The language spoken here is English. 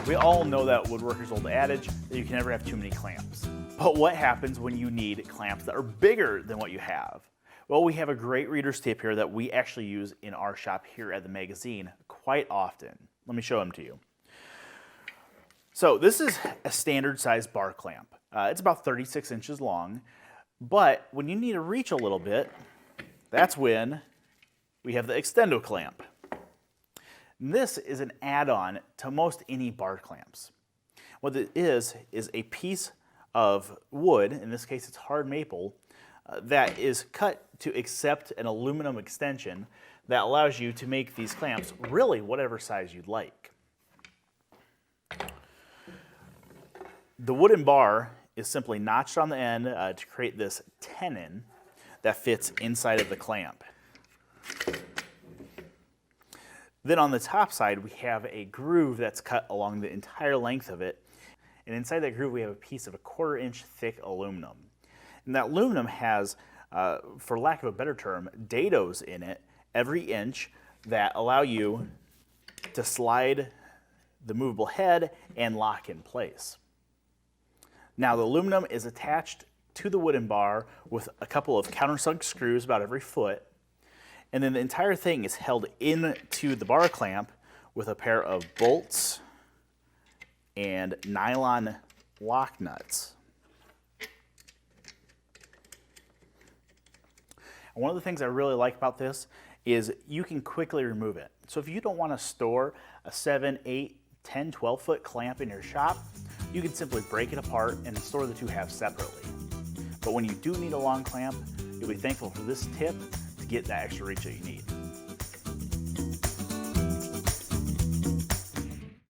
We all know that woodworkers' old adage that you can never have too many clamps. But what happens when you need clamps that are bigger than what you have? Well, we have a great reader's tip here that we actually use in our shop here at the magazine quite often. Let me show them to you. So this is a standard size bar clamp. It's about 36 inches long, but when you need to reach a little bit, that's when we have the extendo clamp. This is an add-on to most any bar clamps. What it is a piece of wood, in this case it's hard maple, that is cut to accept an aluminum extension that allows you to make these clamps really whatever size you'd like. The wooden bar is simply notched on the end to create this tenon that fits inside of the clamp. Then on the top side, we have a groove that's cut along the entire length of it. And inside that groove, we have a piece of 1/4 inch thick aluminum. And that aluminum has, for lack of a better term, dados in it every inch that allow you to slide the movable head and lock in place. Now the aluminum is attached to the wooden bar with a couple of countersunk screws about every foot. And then the entire thing is held into the bar clamp with a pair of bolts and nylon lock nuts. And one of the things I really like about this is you can quickly remove it. So if you don't want to store a 7, 8, 10, 12 foot clamp in your shop, you can simply break it apart and store the two halves separately. But when you do need a long clamp, you'll be thankful for this tip to get that extra reach that you need.